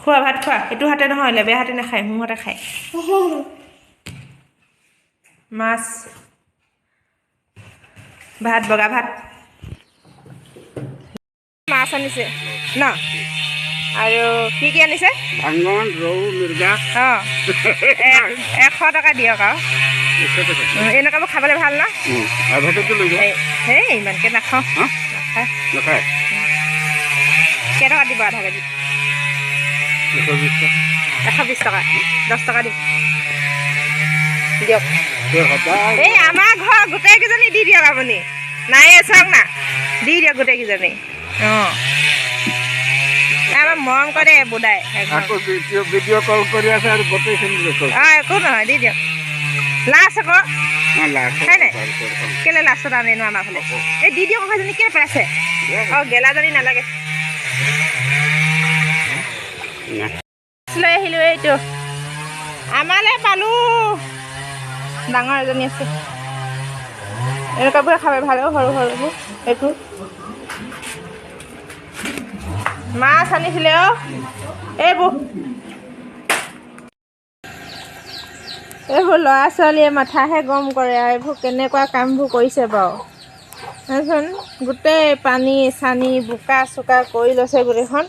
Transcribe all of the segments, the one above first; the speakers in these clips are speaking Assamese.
খোৱা ভাত খোৱা এইটো হাতে নহয় লেবে হাতে নাখায় মোৰ হাতে খায় মাছ ভাত বগা ভাত মাছ আনিছে ন আৰু কি আনিছে ভাঙন ৰৌ মিৰ্গা 100 টকা দিয়ক আৰু এনেকুৱাবোৰ খাবলৈ ভাল ন সেই ইমানকৈ নাখাওঁ নাখায় কেইটকা দিব আধা কেজি 120 টকা 10 টকা দিম দিয়ক এই আমাৰ ঘৰ গোটেইকেইজনী দি দিয়ক আপুনি নাই চাওক না দি দিয়ক গোটেইকেইজনী আমাৰ মৰম কৰে বুদাই ভিডিঅ' কল কৰি আছে আৰু গোটেইখিনি একো নহয় দি দিয়ক লাষ্ট আকৌ হয় নাই কেলৈ লাষ্টত আনেনো আমাৰ ফালে এই দি দিয়ক সেইজনী কেলৈ পেলাইছে গেলাজনী নালাগে লৈ আহিলোঁ এইটো আমালৈ পালোঁ ডাঙৰ এজনী আছে এনেকুৱাবোৰে খাব ভাল সৰু সৰুবোৰ একো মাছ আনিছিলে এইবোৰ ল'ৰা ছোৱালীয়ে মাথাহে গৰম কৰে আৰু এইবোৰ কেনেকুৱা কামবোৰ কৰিছে বাৰু চাচোন গোটেই পানী চানী বোকা চোকা কৰি লৈছে গোটেইখন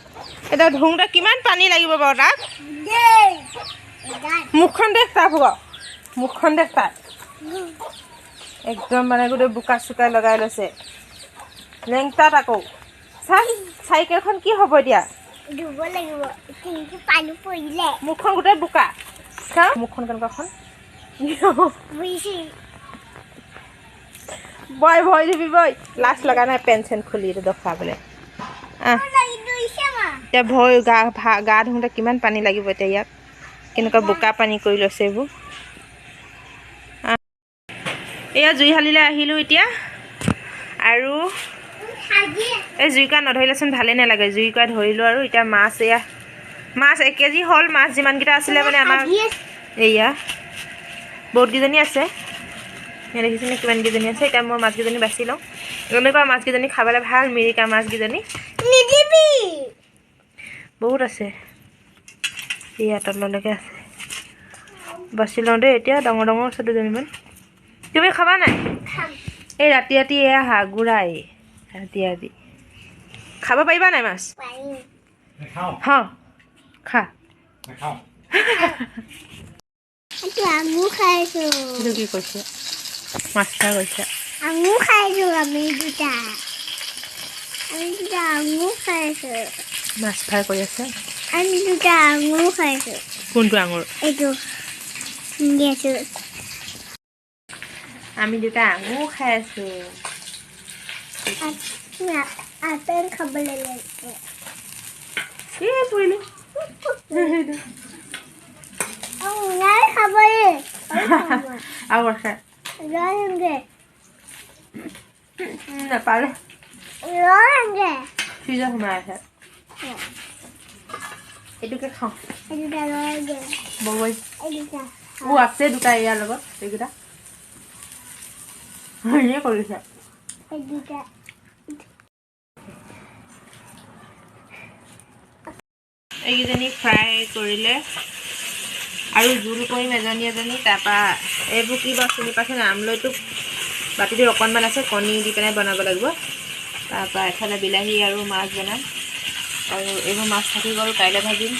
এতিয়া ধুওঁতে কিমান পানী লাগিব বাৰু তাক মুখখন দেখ তাৰ হ'ব মুখখন দেখ তাৰ একদম মানে গোটেই বোকা চোকা লগাই লৈছে লেংটাত আকৌ চাইকেলখন কি হ'ব এতিয়া মুখখন গোটেই বোকা মুখখন কেনেকুৱাখন বই ভয় দিবি বই লাজ লগা নাই পেন চেন খুলি এইটো দেখুৱাবলৈ এতিয়া ভয় গা ধুওঁতে কিমান পানী লাগিব এতিয়া ইয়াক কেনেকুৱা বোকা পানী কৰি লৈছে এইবোৰ এয়া জুইশালিলৈ আহিলোঁ এতিয়া আৰু এই জুইকুৰা নধৰিলেচোন ভালেই নালাগে জুইকুৰা ধৰিলোঁ আৰু এতিয়া মাছ এয়া মাছ 1 কেজি হ'ল মাছ যিমানকেইটা আছিলে মানে আমাৰ এয়া বহুতকেইজনী আছে দেখিছেনে কিমানকেইজনী আছে এতিয়া মই মাছকেইজনী বাছি লওঁ এনেকুৱা মাছকেইজনী খাবলৈ ভাল মিৰিকা মাছকেইজনী বহুত আছে এয়া তললৈকে আছে বাছি লওঁ দেই এতিয়া ডাঙৰ ডাঙৰ আছে দুজনীমান তুমি খাবা নাই এই ৰাতি ৰাতি এয়া হাগুৰাই ৰাতি খাব পাৰিবা নাই মাছ খা আঙুৰ খাইছোঁ কি কৈছে মাছ খা কৈছে আঙুৰ খাইছোঁ আমি দুটা আঙুৰ খাইছোঁ মাছ ফ্ৰাই কৰি আছে আমি দুটা আঙুৰ খাইছোঁ কোনটো আঙুৰ এইটো আমি দুটা আঙুৰ খাই আছোঁ আপেল খাবলৈ লাগে পৰিলোঁ খাবই আৰু আছে নাপালে ফ্ৰিজত সোমাই আছে এইটোকে খাওঁ বগৰী আছে দুটা ইয়াৰ লগত এইকেইটা হেৰিয়ে কৰিছে এইকেইজনী ফ্ৰাই কৰিলে আৰু জোল কৰিম এজনী তাৰপৰা এইবোৰ কি বাৰু চিনি পাইছে নাই আমলৈটো বাতিটো অকণমান আছে কণী দি পেলাই বনাব লাগিব তাৰপৰা এফালে বিলাহী আৰু মাছ বনাম আৰু এইবোৰ মাছ থাকি গ'ল কাইলৈ ভাজিম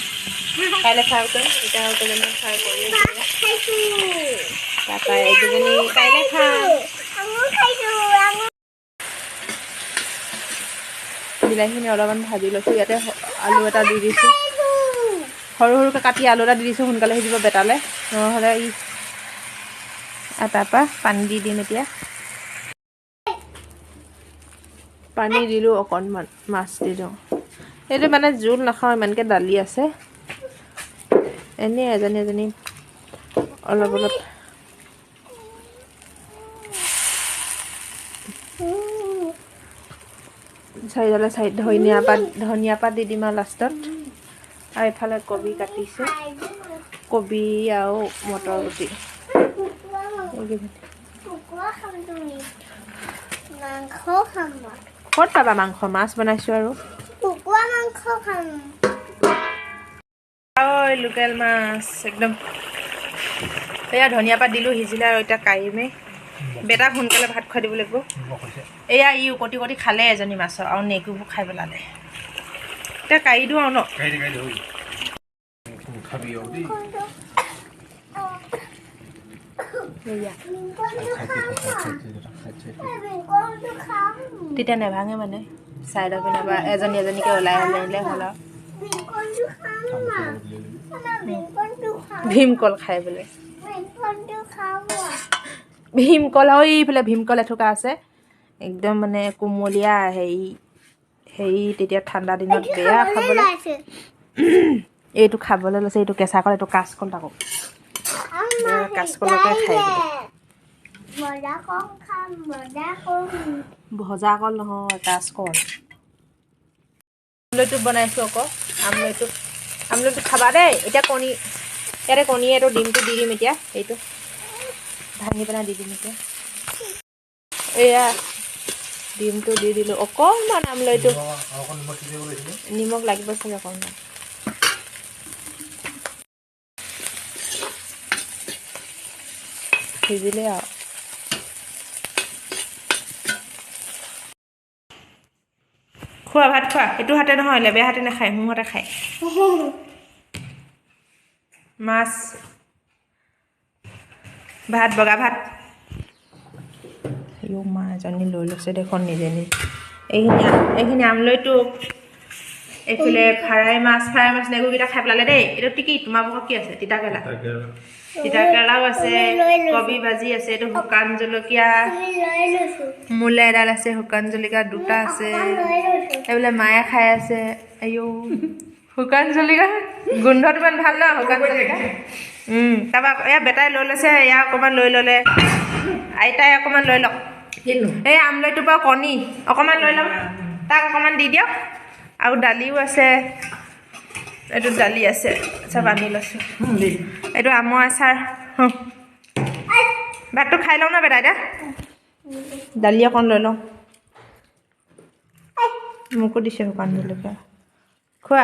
কাইলৈ ফ্ৰাই কৰিম এতিয়া কেইজনমান ফ্ৰাই কৰি তাৰপৰা এইকেইজনী কাইলৈ খাম বিলাহীখিনি অলপমান ভাজি লৈছোঁ ইয়াতে আলু এটা দি দিছোঁ সৰু সৰুকৈ কাটি আলু এটা দি দিছোঁ সোনকালে সিজিব বেটালে নহ'লে তাৰপৰা পানী দি দিম এতিয়া পানী দিলোঁ অকণমান মাছ দি দিওঁ এইটো মানে জোল নাখাওঁ ইমানকৈ দালি আছে এনেই এজনী অলপ অলপ চাৰিডালে ধনিয়া পাত দি দিম আৰু লাষ্টত আৰু এইফালে কবি কাটিছোঁ কবি আৰু মটৰ গুটি ক'ত পাবা মাংস মাছ বনাইছোঁ আৰু কুকুৰা মাংস খাম ঐ লোকেল মাছ একদম এয়া ধনিয়া পাত দিলোঁ সিজিলে আৰু এতিয়া কাঢ়িমেই বেটাক সোনকালে ভাত খুৱাই দিব লাগিব এয়া ই উকটি কটি খালে এজনী মাছৰ আৰু নেগুবোৰ খাই পেলালে এতিয়া কাঢ়ি দিওঁ আৰু ন তেতিয়া নেভাঙে মানে চাইডৰ পিনে বা এজনী এজনীকে ওলাই আহিলে হ'ল আৰু ভীমকল খাই বোলে ভীমকল আৰু এইফালে ভীমকল এথোকা আছে একদম মানে কোমলীয়া হেৰি তেতিয়া ঠাণ্ডা দিনত বেয়া খাবলৈ এইটো খাবলৈ লৈছে এইটো কেঁচা কল এইটো কাঁচকল আকৌ কাঁচকলকে খাই ভজা কল নহয় কাঁচকল আমলৈটো বনাইছোঁ আকৌ আমলৈটো খাবা দেই এতিয়া কণী ইয়াতে কণী এইটো ডিমটো দি দিম এতিয়া এইটো ভাঙি পেলাই দি দিম এতিয়া এয়া ডিমটো দি দিলোঁ অকণমান আমলৈটো নিমখ লাগিব চাগে অকণমান সিজিলে আৰু খোৱা ভাত খোৱা এইটো হাতে নহয় লেবেয়া হাতে নাখায় মোৰ হাতে খায় মাছ ভাত বগা ভাত মা এজনী লৈ লৈছে দেখোন নিজে নিজে এইখিনি আমলৈটো এইফালে ফ্ৰাই মাছ নেগুৰকেইটা খাই পেলালে দেই এইটো কি তোমালোকৰ কি আছে তিতাকেৰেলাও আছে কবি ভাজি আছে এইটো শুকান জলকীয়া মূলা এডাল আছে শুকান জলকীয়া দুটা আছে এইবোলে মায়ে খাই আছে আইও শুকান জলকীয়া গোন্ধটো ইমান ভাল ন শুকান জলকীয়া তাৰপৰা এয়া বেটাই লৈ লৈছে এয়া অকণমান লৈ ল'লে আইতাই অকণমান লৈ লওক এই আমলৈটোৰ পৰা কণী অকণমান লৈ লওক তাক অকণমান দি দিয়ক আৰু দালিও আছে এইটো দালি আছে চব আনি লৈছোঁ এইটো আমৰ আচাৰ ভাতটো খাই লওঁ ন বেটা এতিয়া দালি অকণ লৈ লওঁ মোকো দিছে শুকান জলকীয়া খোৱা